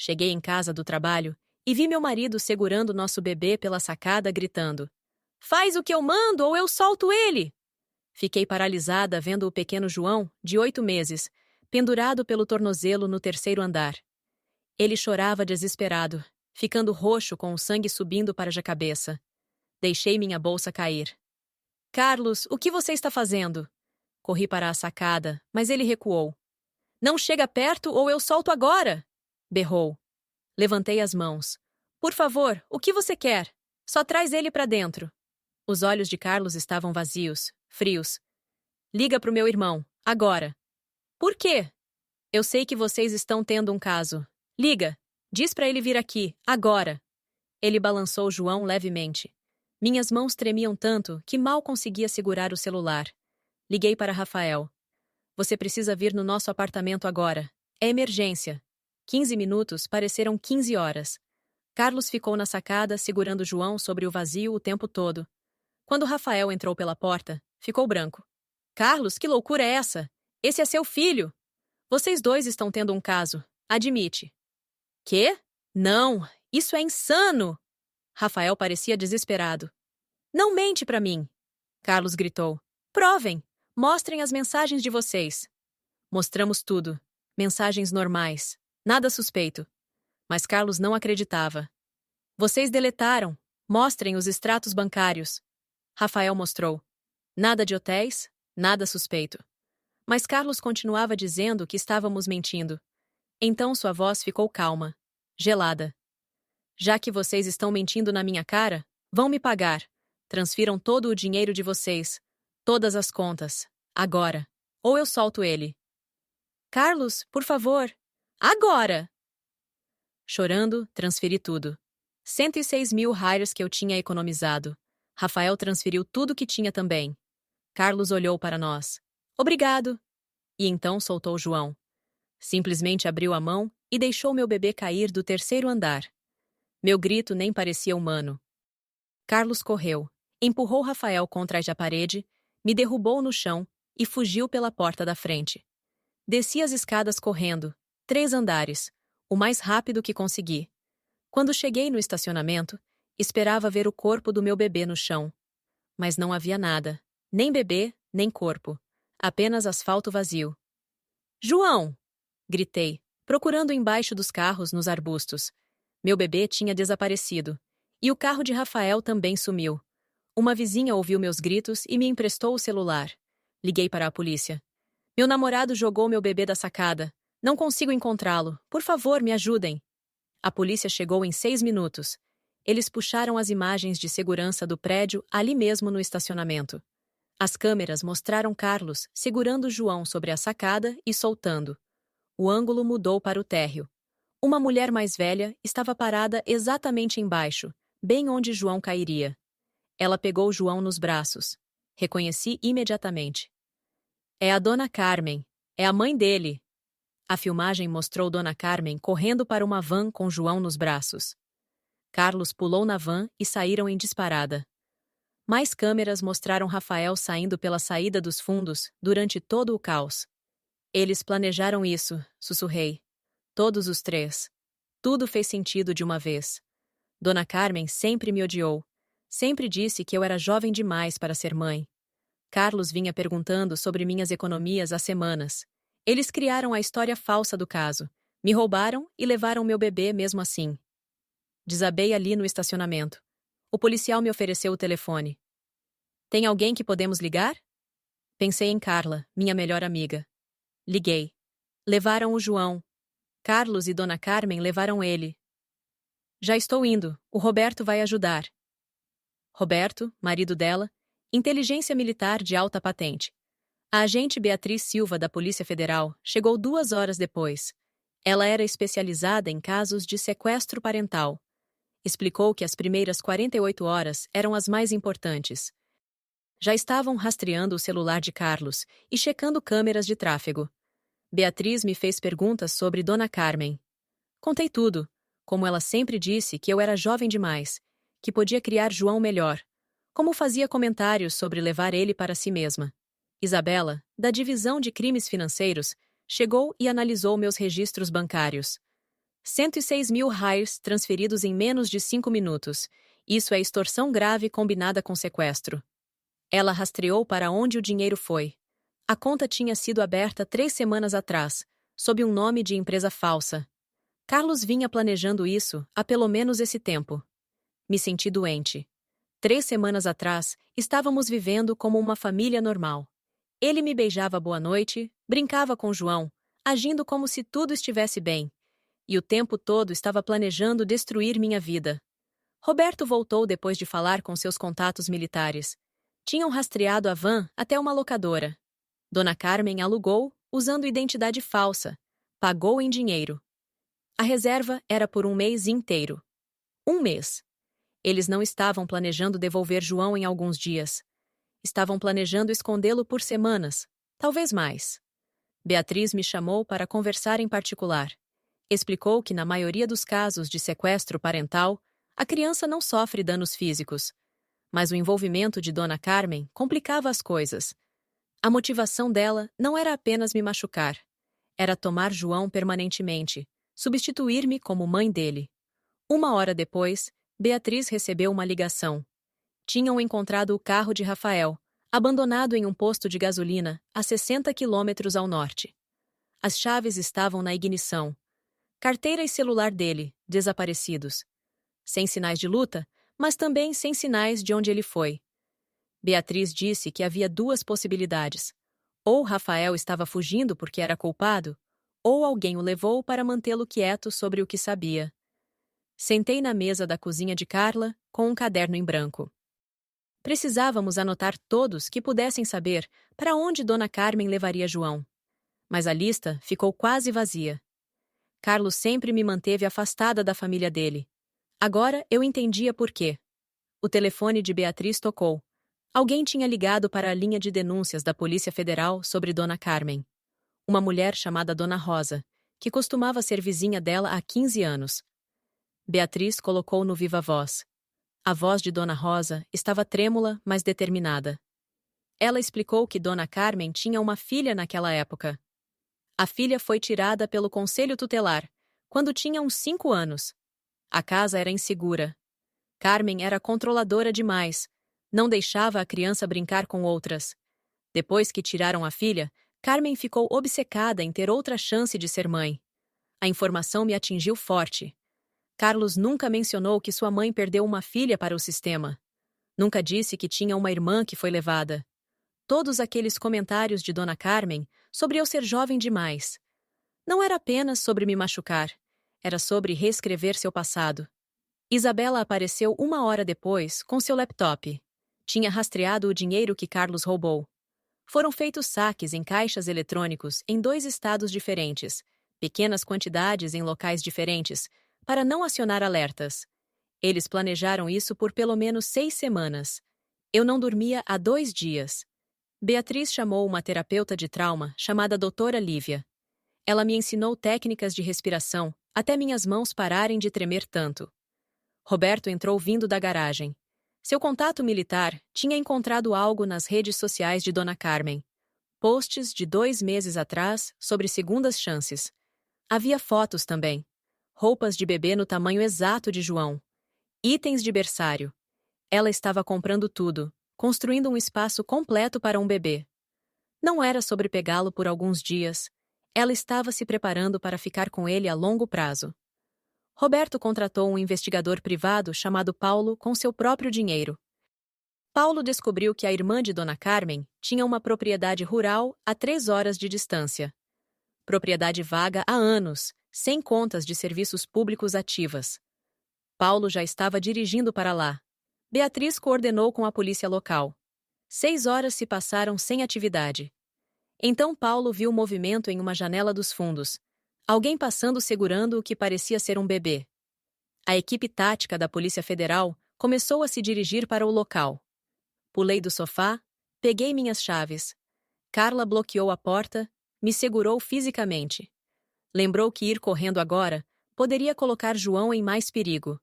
Cheguei em casa do trabalho e vi meu marido segurando nosso bebê pela sacada, gritando: "Faz o que eu mando ou eu solto ele!" Fiquei paralisada vendo o pequeno João, de 8 meses, pendurado pelo tornozelo no terceiro andar. Ele chorava desesperado, ficando roxo com o sangue subindo para a cabeça. Deixei minha bolsa cair. "Carlos, o que você está fazendo?" Corri para a sacada, mas ele recuou. "Não chega perto ou eu solto agora!" berrou. Levantei as mãos. "Por favor, o que você quer? Só traz ele para dentro." Os olhos de Carlos estavam vazios, frios. "Liga pro meu irmão, agora." "Por quê?" "Eu sei que vocês estão tendo um caso. Liga. Diz para ele vir aqui, agora." Ele balançou João levemente. Minhas mãos tremiam tanto que mal conseguia segurar o celular. Liguei para Rafael. "Você precisa vir no nosso apartamento agora. É emergência." 15 minutos pareceram 15 horas. Carlos ficou na sacada segurando João sobre o vazio o tempo todo. Quando Rafael entrou pela porta, ficou branco. "Carlos, que loucura é essa? Esse é seu filho! Vocês dois estão tendo um caso. Admite." "Quê? Não, isso é insano!" Rafael parecia desesperado. "Não mente pra mim!" Carlos gritou. "Provem! Mostrem as mensagens de vocês." Mostramos tudo. Mensagens normais. Nada suspeito. Mas Carlos não acreditava. "Vocês deletaram. Mostrem os extratos bancários." Rafael mostrou. Nada de hotéis, nada suspeito. Mas Carlos continuava dizendo que estávamos mentindo. Então sua voz ficou calma, gelada. "Já que vocês estão mentindo na minha cara, vão me pagar. Transfiram todo o dinheiro de vocês. Todas as contas. Agora. Ou eu solto ele." "Carlos, por favor. Agora!" Chorando, transferi tudo. 106.000 raios que eu tinha economizado. Rafael transferiu tudo que tinha também. Carlos olhou para nós. "Obrigado." E então soltou João. Simplesmente abriu a mão e deixou meu bebê cair do terceiro andar. Meu grito nem parecia humano. Carlos correu, empurrou Rafael contra a parede, me derrubou no chão e fugiu pela porta da frente. Desci as escadas correndo, 3 andares, o mais rápido que consegui. Quando cheguei no estacionamento, esperava ver o corpo do meu bebê no chão. Mas não havia nada, nem bebê, nem corpo. Apenas asfalto vazio. "João!" gritei, procurando embaixo dos carros nos arbustos. Meu bebê tinha desaparecido. E o carro de Rafael também sumiu. Uma vizinha ouviu meus gritos e me emprestou o celular. Liguei para a polícia. "Meu namorado jogou meu bebê da sacada. Não consigo encontrá-lo. Por favor, me ajudem." A polícia chegou em 6 minutos. Eles puxaram as imagens de segurança do prédio ali mesmo no estacionamento. As câmeras mostraram Carlos segurando João sobre a sacada e soltando. O ângulo mudou para o térreo. Uma mulher mais velha estava parada exatamente embaixo, bem onde João cairia. Ela pegou João nos braços. Reconheci imediatamente. "É a Dona Carmen. É a mãe dele." A filmagem mostrou Dona Carmen correndo para uma van com João nos braços. Carlos pulou na van e saíram em disparada. Mais câmeras mostraram Rafael saindo pela saída dos fundos durante todo o caos. "Eles planejaram isso", sussurrei. "Todos os 3. Tudo fez sentido de uma vez." Dona Carmen sempre me odiou. Sempre disse que eu era jovem demais para ser mãe. Carlos vinha perguntando sobre minhas economias há semanas. Eles criaram a história falsa do caso. Me roubaram e levaram meu bebê mesmo assim. Desabei ali no estacionamento. O policial me ofereceu o telefone. "Tem alguém que podemos ligar?" Pensei em Carla, minha melhor amiga. Liguei. Levaram o João. Carlos e Dona Carmen levaram ele. "Já estou indo. O Roberto vai ajudar." Roberto, marido dela, inteligência militar de alta patente. A agente Beatriz Silva da Polícia Federal chegou 2 horas depois. Ela era especializada em casos de sequestro parental. Explicou que as primeiras 48 horas eram as mais importantes. Já estavam rastreando o celular de Carlos e checando câmeras de tráfego. Beatriz me fez perguntas sobre Dona Carmen. Contei tudo, como ela sempre disse que eu era jovem demais, que podia criar João melhor, como fazia comentários sobre levar ele para si mesma. Isabela, da Divisão de Crimes Financeiros, chegou e analisou meus registros bancários. 106 mil reais transferidos em menos de 5 minutos. Isso é extorsão grave combinada com sequestro. Ela rastreou para onde o dinheiro foi. A conta tinha sido aberta 3 semanas atrás, sob um nome de empresa falsa. Carlos vinha planejando isso há pelo menos esse tempo. Me senti doente. 3 semanas atrás, estávamos vivendo como uma família normal. Ele me beijava boa noite, brincava com João, agindo como se tudo estivesse bem. E o tempo todo estava planejando destruir minha vida. Roberto voltou depois de falar com seus contatos militares. Tinham rastreado a van até uma locadora. Dona Carmen alugou, usando identidade falsa. Pagou em dinheiro. A reserva era por um mês inteiro. Um mês. Eles não estavam planejando devolver João em alguns dias. Estavam planejando escondê-lo por semanas, talvez mais. Beatriz me chamou para conversar em particular. Explicou que, na maioria dos casos de sequestro parental, a criança não sofre danos físicos. Mas o envolvimento de Dona Carmen complicava as coisas. A motivação dela não era apenas me machucar. Era tomar João permanentemente, substituir-me como mãe dele. 1 hora depois, Beatriz recebeu uma ligação. Tinham encontrado o carro de Rafael, abandonado em um posto de gasolina a 60 quilômetros ao norte. As chaves estavam na ignição. Carteira e celular dele, desaparecidos. Sem sinais de luta, mas também sem sinais de onde ele foi. Beatriz disse que havia 2 possibilidades. Ou Rafael estava fugindo porque era culpado, ou alguém o levou para mantê-lo quieto sobre o que sabia. Sentei na mesa da cozinha de Carla, com um caderno em branco. Precisávamos anotar todos que pudessem saber para onde Dona Carmen levaria João. Mas a lista ficou quase vazia. Carlos sempre me manteve afastada da família dele. Agora eu entendia por quê. O telefone de Beatriz tocou. Alguém tinha ligado para a linha de denúncias da Polícia Federal sobre Dona Carmen. Uma mulher chamada Dona Rosa, que costumava ser vizinha dela há 15 anos. Beatriz colocou no viva voz. A voz de Dona Rosa estava trêmula, mas determinada. Ela explicou que Dona Carmen tinha uma filha naquela época. A filha foi tirada pelo Conselho Tutelar, quando tinha uns 5 anos. A casa era insegura. Carmen era controladora demais. Não deixava a criança brincar com outras. Depois que tiraram a filha, Carmen ficou obcecada em ter outra chance de ser mãe. A informação me atingiu forte. Carlos nunca mencionou que sua mãe perdeu uma filha para o sistema. Nunca disse que tinha uma irmã que foi levada. Todos aqueles comentários de Dona Carmen sobre eu ser jovem demais. Não era apenas sobre me machucar. Era sobre reescrever seu passado. Isabela apareceu 1 hora depois com seu laptop. Tinha rastreado o dinheiro que Carlos roubou. Foram feitos saques em caixas eletrônicos em 2 estados diferentes, pequenas quantidades em locais diferentes, para não acionar alertas. Eles planejaram isso por pelo menos 6 semanas. Eu não dormia há 2 dias. Beatriz chamou uma terapeuta de trauma chamada Doutora Lívia. Ela me ensinou técnicas de respiração até minhas mãos pararem de tremer tanto. Roberto entrou vindo da garagem. Seu contato militar tinha encontrado algo nas redes sociais de Dona Carmen. Posts de 2 meses atrás sobre segundas chances. Havia fotos também. Roupas de bebê no tamanho exato de João. Itens de berçário. Ela estava comprando tudo, construindo um espaço completo para um bebê. Não era sobre pegá-lo por alguns dias. Ela estava se preparando para ficar com ele a longo prazo. Roberto contratou um investigador privado chamado Paulo com seu próprio dinheiro. Paulo descobriu que a irmã de Dona Carmen tinha uma propriedade rural a 3 horas de distância. Propriedade vaga há anos, sem contas de serviços públicos ativas. Paulo já estava dirigindo para lá. Beatriz coordenou com a polícia local. 6 horas se passaram sem atividade. Então Paulo viu movimento em uma janela dos fundos. Alguém passando segurando o que parecia ser um bebê. A equipe tática da Polícia Federal começou a se dirigir para o local. Pulei do sofá, peguei minhas chaves. Carla bloqueou a porta, me segurou fisicamente. Lembrou que ir correndo agora poderia colocar João em mais perigo.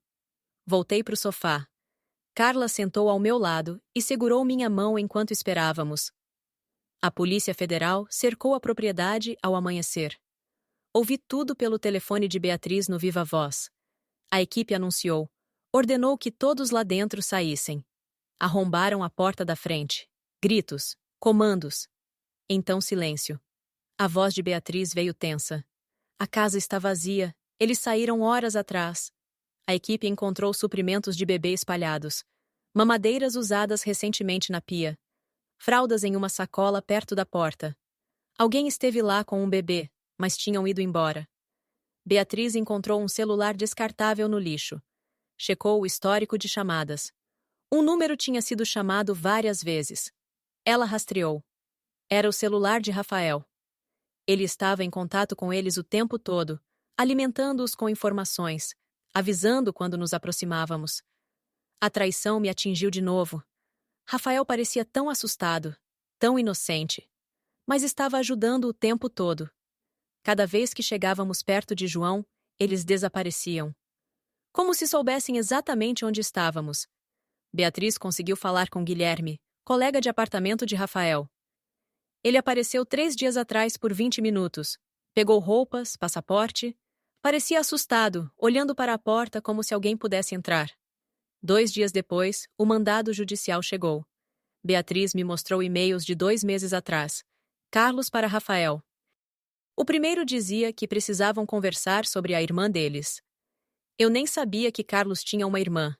Voltei para o sofá. Carla sentou ao meu lado e segurou minha mão enquanto esperávamos. A Polícia Federal cercou a propriedade ao amanhecer. Ouvi tudo pelo telefone de Beatriz no Viva Voz. A equipe anunciou. Ordenou que todos lá dentro saíssem. Arrombaram a porta da frente. Gritos. Comandos. Então silêncio. A voz de Beatriz veio tensa. A casa está vazia. Eles saíram horas atrás. A equipe encontrou suprimentos de bebê espalhados. Mamadeiras usadas recentemente na pia. Fraldas em uma sacola perto da porta. Alguém esteve lá com um bebê, mas tinham ido embora. Beatriz encontrou um celular descartável no lixo. Checou o histórico de chamadas. Um número tinha sido chamado várias vezes. Ela rastreou. Era o celular de Rafael. Ele estava em contato com eles o tempo todo, alimentando-os com informações, avisando quando nos aproximávamos. A traição me atingiu de novo. Rafael parecia tão assustado, tão inocente, mas estava ajudando o tempo todo. Cada vez que chegávamos perto de João, eles desapareciam. Como se soubessem exatamente onde estávamos. Beatriz conseguiu falar com Guilherme, colega de apartamento de Rafael. Ele apareceu 3 dias atrás por 20 minutos. Pegou roupas, passaporte. Parecia assustado, olhando para a porta como se alguém pudesse entrar. 2 dias depois, o mandado judicial chegou. Beatriz me mostrou e-mails de 2 meses atrás. Carlos para Rafael. O primeiro dizia que precisavam conversar sobre a irmã deles. Eu nem sabia que Carlos tinha uma irmã.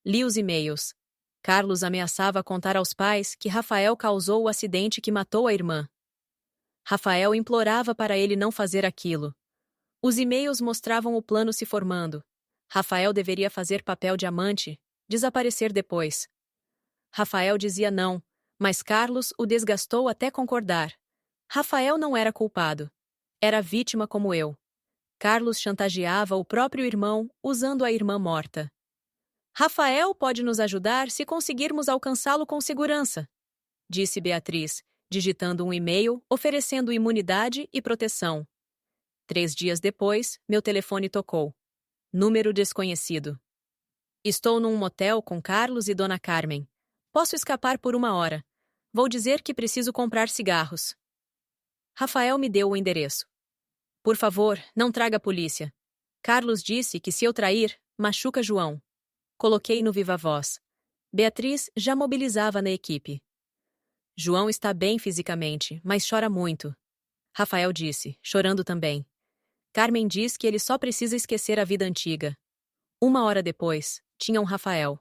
Li os e-mails. Carlos ameaçava contar aos pais que Rafael causou o acidente que matou a irmã. Rafael implorava para ele não fazer aquilo. Os e-mails mostravam o plano se formando. Rafael deveria fazer papel de amante, desaparecer depois. Rafael dizia não, mas Carlos o desgastou até concordar. Rafael não era culpado. Era vítima como eu. Carlos chantageava o próprio irmão usando a irmã morta. Rafael pode nos ajudar se conseguirmos alcançá-lo com segurança, disse Beatriz, digitando um e-mail oferecendo imunidade e proteção. 3 dias depois, meu telefone tocou. Número desconhecido. Estou num motel com Carlos e Dona Carmen. Posso escapar por 1 hora. Vou dizer que preciso comprar cigarros. Rafael me deu o endereço. Por favor, não traga a polícia. Carlos disse que se eu trair, machuca João. Coloquei no Viva Voz. Beatriz já mobilizava na equipe. João está bem fisicamente, mas chora muito. Rafael disse, chorando também. Carmen diz que ele só precisa esquecer a vida antiga. 1 hora depois, tinham Rafael.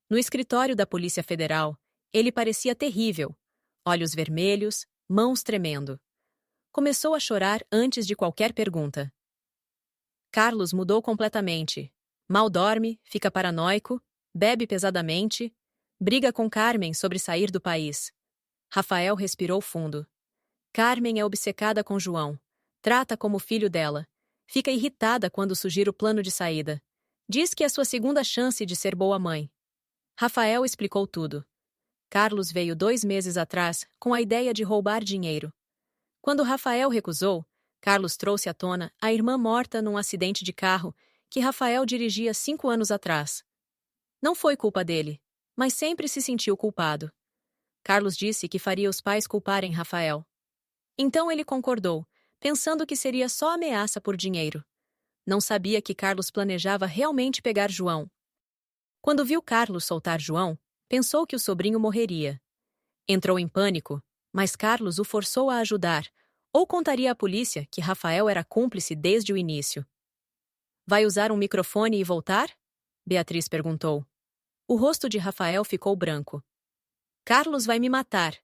No escritório da Polícia Federal, ele parecia terrível. Olhos vermelhos, mãos tremendo. Começou a chorar antes de qualquer pergunta. Carlos mudou completamente. Mal dorme, fica paranoico, bebe pesadamente, briga com Carmen sobre sair do país. Rafael respirou fundo. Carmen é obcecada com João. Trata como filho dela. Fica irritada quando sugiro o plano de saída. Diz que é sua segunda chance de ser boa mãe. Rafael explicou tudo. Carlos veio 2 meses atrás com a ideia de roubar dinheiro. Quando Rafael recusou, Carlos trouxe à tona a irmã morta num acidente de carro que Rafael dirigia 5 anos atrás. Não foi culpa dele, mas sempre se sentiu culpado. Carlos disse que faria os pais culparem Rafael. Então ele concordou, pensando que seria só ameaça por dinheiro. Não sabia que Carlos planejava realmente pegar João. Quando viu Carlos soltar João, pensou que o sobrinho morreria. Entrou em pânico, mas Carlos o forçou a ajudar, ou contaria à polícia que Rafael era cúmplice desde o início. Vai usar um microfone e voltar? Beatriz perguntou. O rosto de Rafael ficou branco. Carlos vai me matar.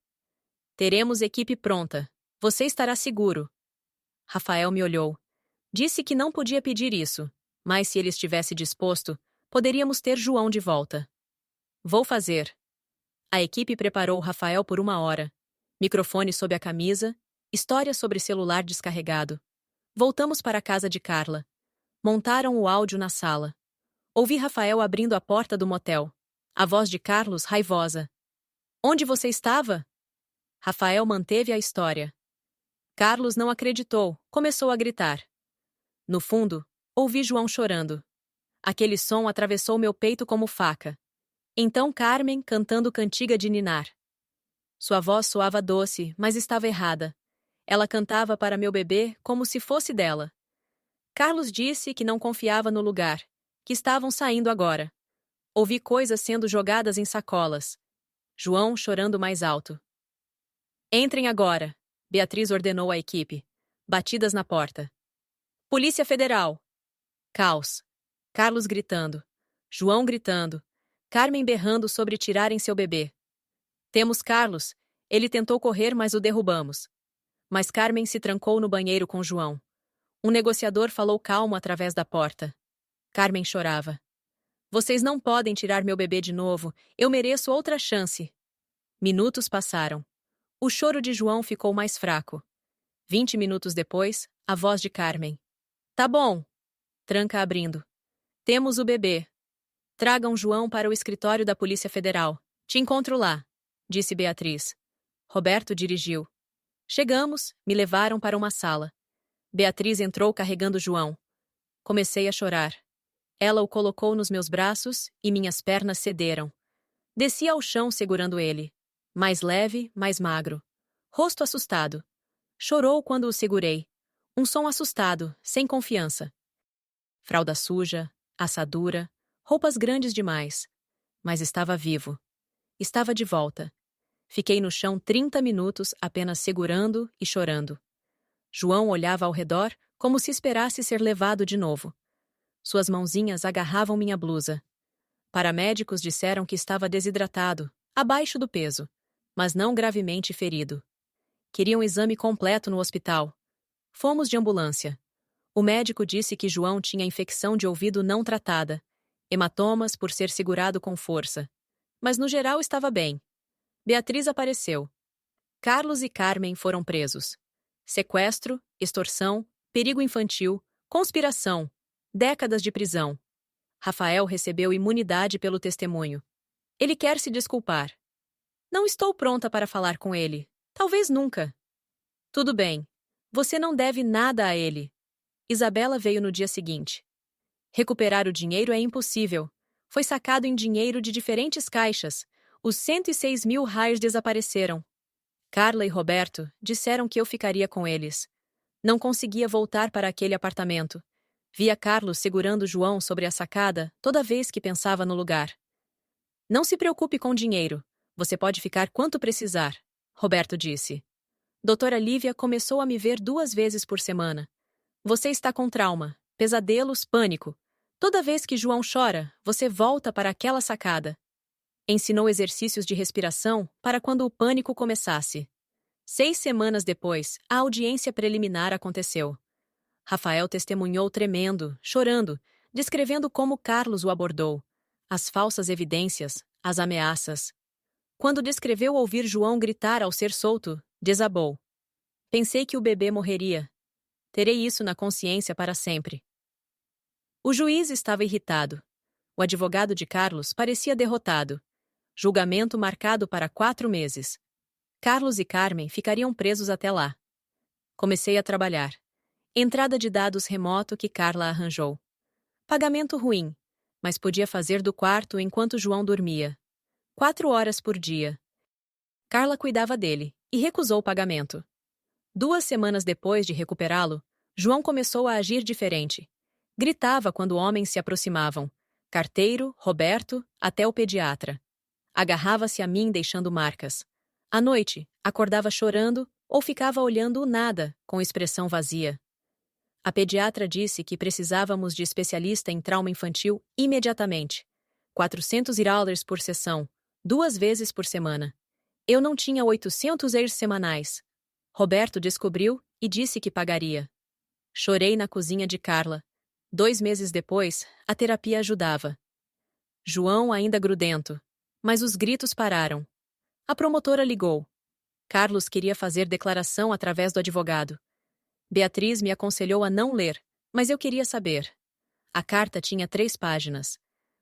Teremos equipe pronta. Você estará seguro. Rafael me olhou. Disse que não podia pedir isso, mas se ele estivesse disposto, poderíamos ter João de volta. Vou fazer. A equipe preparou Rafael por 1 hora. Microfone sob a camisa, história sobre celular descarregado. Voltamos para a casa de Carla. Montaram o áudio na sala. Ouvi Rafael abrindo a porta do motel. A voz de Carlos raivosa. Onde você estava? Rafael manteve a história. Carlos não acreditou, começou a gritar. No fundo, ouvi João chorando. Aquele som atravessou meu peito como faca. Então Carmen cantando cantiga de ninar. Sua voz soava doce, mas estava errada. Ela cantava para meu bebê como se fosse dela. Carlos disse que não confiava no lugar, que estavam saindo agora. Ouvi coisas sendo jogadas em sacolas. João chorando mais alto. Entrem agora, Beatriz ordenou à equipe. Batidas na porta. Polícia Federal. Caos. Carlos gritando. João gritando. Carmen berrando sobre tirarem seu bebê. Temos Carlos. Ele tentou correr, mas o derrubamos. Mas Carmen se trancou no banheiro com João. Um negociador falou calmo através da porta. Carmen chorava. Vocês não podem tirar meu bebê de novo. Eu mereço outra chance. Minutos passaram. O choro de João ficou mais fraco. 20 minutos depois, a voz de Carmen. Tá bom. Tranca abrindo. Temos o bebê. Tragam João para o escritório da Polícia Federal. Te encontro lá, disse Beatriz. Roberto dirigiu. Chegamos, me levaram para uma sala. Beatriz entrou carregando João. Comecei a chorar. Ela o colocou nos meus braços e minhas pernas cederam. Desci ao chão segurando ele. Mais leve, mais magro. Rosto assustado. Chorou quando o segurei. Um som assustado, sem confiança. Fralda suja, assadura, roupas grandes demais. Mas estava vivo. Estava de volta. Fiquei no chão 30 minutos apenas segurando e chorando. João olhava ao redor como se esperasse ser levado de novo. Suas mãozinhas agarravam minha blusa. Paramédicos disseram que estava desidratado, abaixo do peso, mas não gravemente ferido. Queriam exame completo no hospital. Fomos de ambulância. O médico disse que João tinha infecção de ouvido não tratada, hematomas por ser segurado com força. Mas no geral estava bem. Beatriz apareceu. Carlos e Carmen foram presos. Sequestro, extorsão, perigo infantil, conspiração, décadas de prisão. Rafael recebeu imunidade pelo testemunho. Ele quer se desculpar. Não estou pronta para falar com ele. Talvez nunca. Tudo bem. Você não deve nada a ele. Isabela veio no dia seguinte. Recuperar o dinheiro é impossível. Foi sacado em dinheiro de diferentes caixas. Os 106 mil reais desapareceram. Carla e Roberto disseram que eu ficaria com eles. Não conseguia voltar para aquele apartamento. Via Carlos segurando João sobre a sacada toda vez que pensava no lugar. Não se preocupe com dinheiro. Você pode ficar quanto precisar, Roberto disse. Doutora Lívia começou a me ver 2 vezes por semana. Você está com trauma, pesadelos, pânico. Toda vez que João chora, você volta para aquela sacada. Ensinou exercícios de respiração para quando o pânico começasse. 6 semanas depois, a audiência preliminar aconteceu. Rafael testemunhou tremendo, chorando, descrevendo como Carlos o abordou. As falsas evidências, as ameaças. Quando descreveu ouvir João gritar ao ser solto, desabou. Pensei que o bebê morreria. Terei isso na consciência para sempre. O juiz estava irritado. O advogado de Carlos parecia derrotado. Julgamento marcado para 4 meses. Carlos e Carmen ficariam presos até lá. Comecei a trabalhar. Entrada de dados remoto que Carla arranjou. Pagamento ruim, mas podia fazer do quarto enquanto João dormia. 4 horas por dia. Carla cuidava dele e recusou o pagamento. 2 semanas depois de recuperá-lo, João começou a agir diferente. Gritava quando homens se aproximavam. Carteiro, Roberto, até o pediatra. Agarrava-se a mim deixando marcas. À noite, acordava chorando ou ficava olhando o nada, com expressão vazia. A pediatra disse que precisávamos de especialista em trauma infantil imediatamente. $400 por sessão, 2 vezes por semana. Eu não tinha 800 euros semanais. Roberto descobriu e disse que pagaria. Chorei na cozinha de Carla. 2 meses depois, a terapia ajudava. João ainda grudento. Mas os gritos pararam. A promotora ligou. Carlos queria fazer declaração através do advogado. Beatriz me aconselhou a não ler, mas eu queria saber. A carta tinha 3 páginas.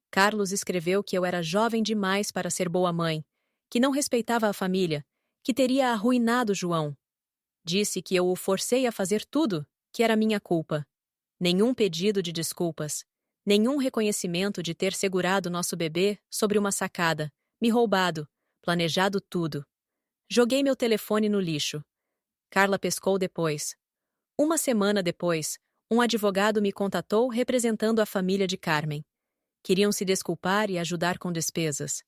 Carlos escreveu que eu era jovem demais para ser boa mãe, que não respeitava a família, que teria arruinado João. Disse que eu o forcei a fazer tudo, que era minha culpa. Nenhum pedido de desculpas. Nenhum reconhecimento de ter segurado nosso bebê sobre uma sacada, me roubado, planejado tudo. Joguei meu telefone no lixo. Carla pescou depois. Uma semana depois, um advogado me contatou representando a família de Carmen. Queriam se desculpar e ajudar com despesas.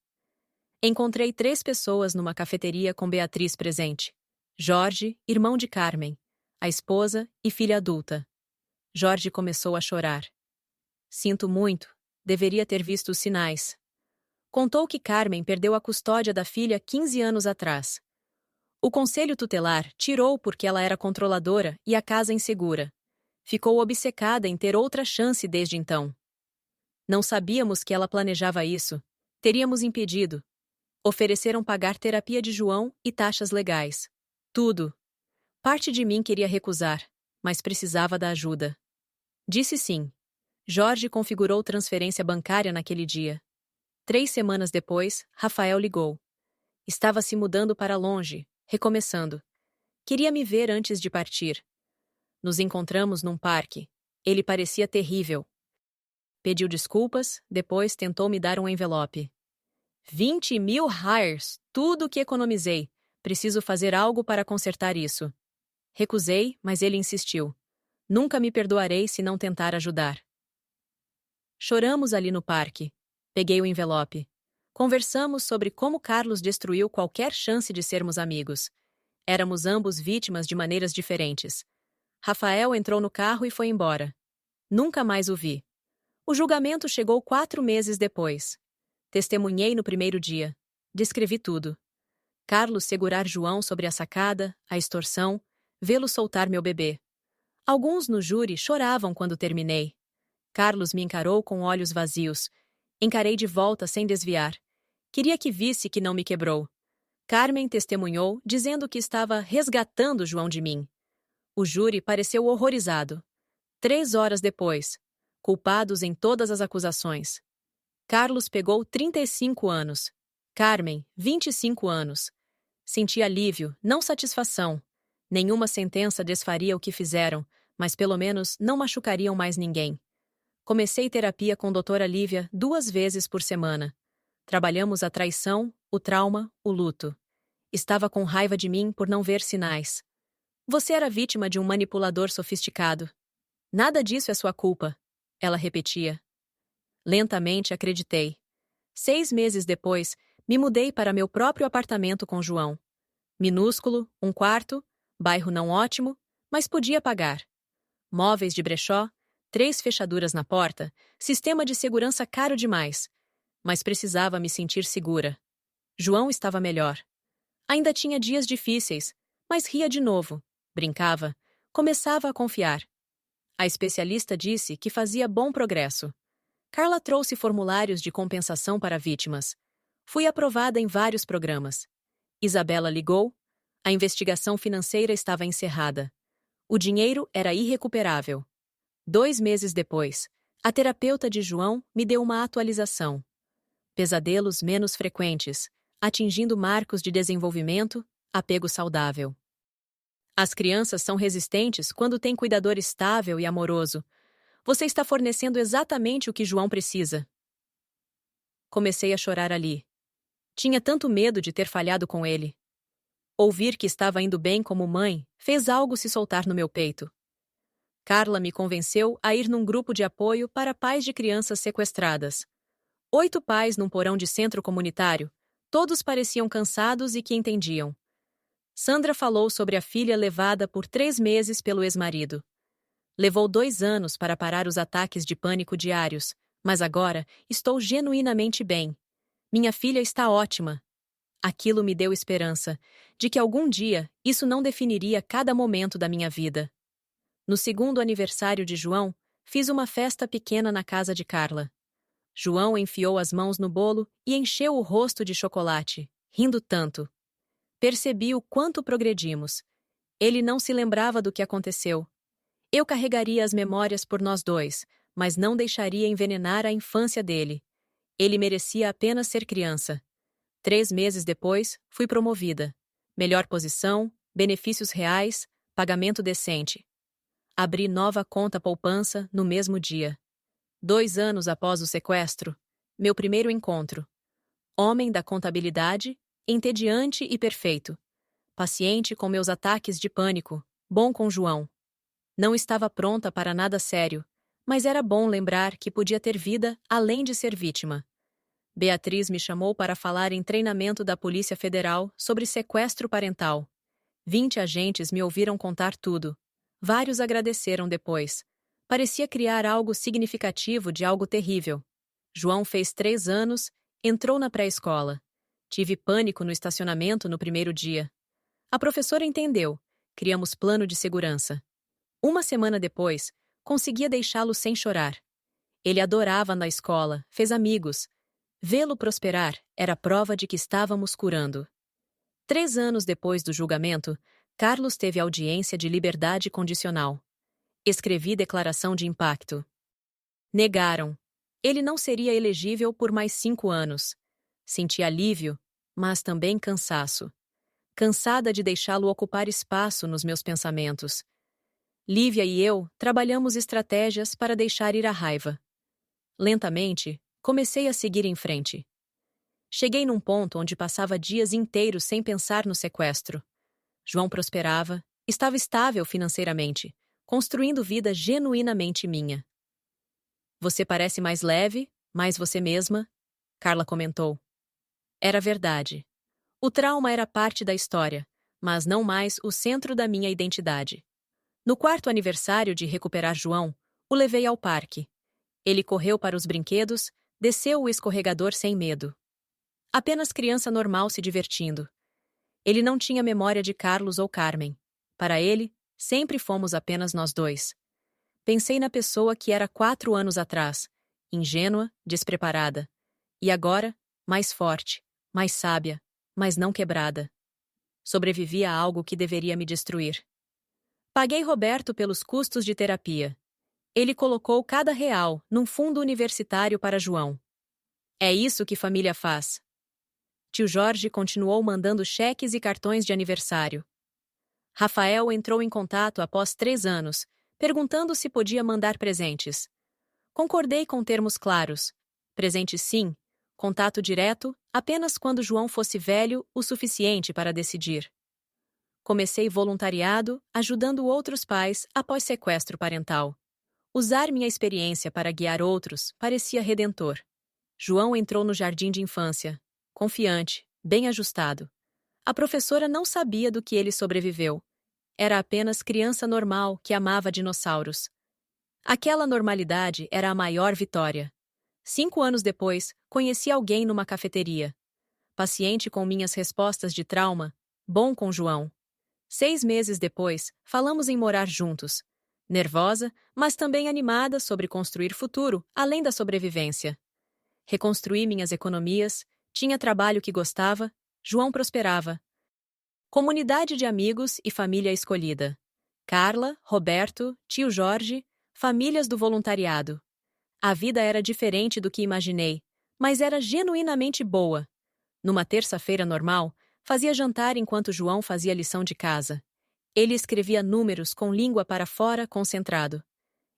Encontrei 3 pessoas numa cafeteria com Beatriz presente. Jorge, irmão de Carmen, a esposa e filha adulta. Jorge começou a chorar. Sinto muito, deveria ter visto os sinais. Contou que Carmen perdeu a custódia da filha 15 anos atrás. O conselho tutelar tirou porque ela era controladora e a casa insegura. Ficou obcecada em ter outra chance desde então. Não sabíamos que ela planejava isso. Teríamos impedido. Ofereceram pagar terapia de João e taxas legais. Tudo. Parte de mim queria recusar, mas precisava da ajuda. Disse sim. Jorge configurou transferência bancária naquele dia. 3 semanas depois, Rafael ligou. Estava se mudando para longe, recomeçando. Queria me ver antes de partir. Nos encontramos num parque. Ele parecia terrível. Pediu desculpas, depois tentou me dar um envelope. 20.000 hires, tudo o que economizei. Preciso fazer algo para consertar isso. Recusei, mas ele insistiu. Nunca me perdoarei se não tentar ajudar. Choramos ali no parque. Peguei o envelope. Conversamos sobre como Carlos destruiu qualquer chance de sermos amigos. Éramos ambos vítimas de maneiras diferentes. Rafael entrou no carro e foi embora. Nunca mais o vi. O julgamento chegou 4 meses depois. Testemunhei no primeiro dia. Descrevi tudo. Carlos segurar João sobre a sacada, a extorsão, vê-lo soltar meu bebê. Alguns no júri choravam quando terminei. Carlos me encarou com olhos vazios. Encarei de volta sem desviar. Queria que visse que não me quebrou. Carmen testemunhou, dizendo que estava resgatando João de mim. O júri pareceu horrorizado. 3 horas depois, culpados em todas as acusações. Carlos pegou 35 anos. Carmen, 25 anos. Senti alívio, não satisfação. Nenhuma sentença desfaria o que fizeram, mas pelo menos não machucariam mais ninguém. Comecei terapia com doutora Lívia 2 vezes por semana. Trabalhamos a traição, o trauma, o luto. Estava com raiva de mim por não ver sinais. Você era vítima de um manipulador sofisticado. Nada disso é sua culpa, ela repetia. Lentamente acreditei. 6 meses depois, me mudei para meu próprio apartamento com João. Minúsculo, 1 quarto, bairro não ótimo, mas podia pagar. Móveis de brechó, 3 fechaduras na porta, sistema de segurança caro demais. Mas precisava me sentir segura. João estava melhor. Ainda tinha dias difíceis, mas ria de novo, brincava, começava a confiar. A especialista disse que fazia bom progresso. Carla trouxe formulários de compensação para vítimas. Fui aprovada em vários programas. Isabela ligou. A investigação financeira estava encerrada. O dinheiro era irrecuperável. 2 meses depois, a terapeuta de João me deu uma atualização. Pesadelos menos frequentes, atingindo marcos de desenvolvimento, apego saudável. As crianças são resistentes quando têm cuidador estável e amoroso. Você está fornecendo exatamente o que João precisa. Comecei a chorar ali. Tinha tanto medo de ter falhado com ele. Ouvir que estava indo bem como mãe fez algo se soltar no meu peito. Carla me convenceu a ir num grupo de apoio para pais de crianças sequestradas. 8 pais num porão de centro comunitário, todos pareciam cansados e que entendiam. Sandra falou sobre a filha levada por 3 meses pelo ex-marido. Levou 2 anos para parar os ataques de pânico diários, mas agora estou genuinamente bem. Minha filha está ótima. Aquilo me deu esperança, de que algum dia isso não definiria cada momento da minha vida. No 2º aniversário de João, fiz uma festa pequena na casa de Carla. João enfiou as mãos no bolo e encheu o rosto de chocolate, rindo tanto. Percebi o quanto progredimos. Ele não se lembrava do que aconteceu. Eu carregaria as memórias por nós dois, mas não deixaria envenenar a infância dele. Ele merecia apenas ser criança. 3 meses depois, fui promovida. Melhor posição, benefícios reais, pagamento decente. Abri nova conta poupança no mesmo dia. 2 anos após o sequestro, meu primeiro encontro. Homem da contabilidade, entediante e perfeito. paciente com meus ataques de pânico, bom com João. Não estava pronta para nada sério, mas era bom lembrar que podia ter vida além de ser vítima. Beatriz me chamou para falar em treinamento da Polícia Federal sobre sequestro parental. 20 agentes me ouviram contar tudo. Vários agradeceram depois. Parecia criar algo significativo de algo terrível. João fez 3 anos, entrou na pré-escola. Tive pânico no estacionamento no primeiro dia. A professora entendeu. Criamos plano de segurança. Uma semana depois, conseguia deixá-lo sem chorar. Ele adorava na escola, fez amigos. Vê-lo prosperar era prova de que estávamos curando. 3 anos depois do julgamento, Carlos teve audiência de liberdade condicional. Escrevi declaração de impacto. Negaram. Ele não seria elegível por mais 5 anos. Senti alívio, mas também cansaço. Cansada de deixá-lo ocupar espaço nos meus pensamentos. Lívia e eu trabalhamos estratégias para deixar ir a raiva. Lentamente, comecei a seguir em frente. Cheguei num ponto onde passava dias inteiros sem pensar no sequestro. João prosperava, estava estável financeiramente, construindo vida genuinamente minha. Você parece mais leve, mais você mesma, Carla comentou. Era verdade. O trauma era parte da história, mas não mais o centro da minha identidade. No 4º aniversário de recuperar João, o levei ao parque. Ele correu para os brinquedos, desceu o escorregador sem medo. Apenas criança normal se divertindo. Ele não tinha memória de Carlos ou Carmen. Para ele, sempre fomos apenas nós dois. Pensei na pessoa que era 4 anos atrás, ingênua, despreparada. E agora, mais forte, mais sábia, mas não quebrada. Sobrevivi a algo que deveria me destruir. Paguei Roberto pelos custos de terapia. Ele colocou cada real num fundo universitário para João. É isso que família faz. Tio Jorge continuou mandando cheques e cartões de aniversário. Rafael entrou em contato após 3 anos, perguntando se podia mandar presentes. Concordei com termos claros. Presente sim, contato direto apenas quando João fosse velho o suficiente para decidir. Comecei voluntariado, ajudando outros pais após sequestro parental. Usar minha experiência para guiar outros parecia redentor. João entrou no jardim de infância, confiante, bem ajustado. A professora não sabia do que ele sobreviveu. Era apenas criança normal que amava dinossauros. Aquela normalidade era a maior vitória. 5 anos depois, conheci alguém numa cafeteria. Paciente com minhas respostas de trauma, bom com João. 6 meses depois, falamos em morar juntos. Nervosa, mas também animada sobre construir futuro, além da sobrevivência. Reconstruí minhas economias, tinha trabalho que gostava, João prosperava. Comunidade de amigos e família escolhida. Carla, Roberto, tio Jorge, famílias do voluntariado. A vida era diferente do que imaginei, mas era genuinamente boa. Numa terça-feira normal, fazia jantar enquanto João fazia lição de casa. Ele escrevia números com língua para fora, concentrado.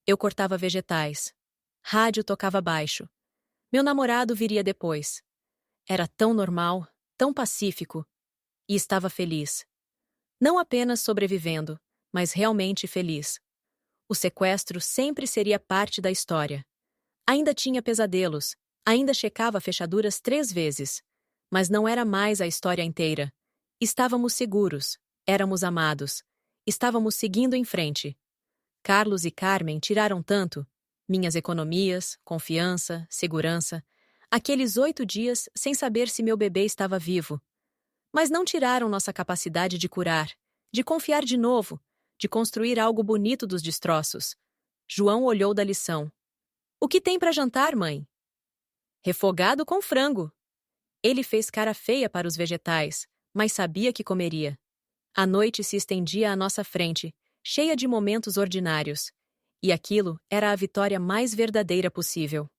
Eu cortava vegetais. Rádio tocava baixo. Meu namorado viria depois. Era tão normal, tão pacífico. E estava feliz. Não apenas sobrevivendo, mas realmente feliz. O sequestro sempre seria parte da história. Ainda tinha pesadelos, ainda checava fechaduras 3 vezes. Mas não era mais a história inteira. Estávamos seguros, éramos amados. Estávamos seguindo em frente. Carlos e Carmen tiraram tanto. Minhas economias, confiança, segurança. Aqueles 8 dias sem saber se meu bebê estava vivo. Mas não tiraram nossa capacidade de curar, de confiar de novo, de construir algo bonito dos destroços. João olhou da lição. O que tem para jantar, mãe? Refogado com frango. Ele fez cara feia para os vegetais, mas sabia que comeria. A noite se estendia à nossa frente, cheia de momentos ordinários. E aquilo era a vitória mais verdadeira possível.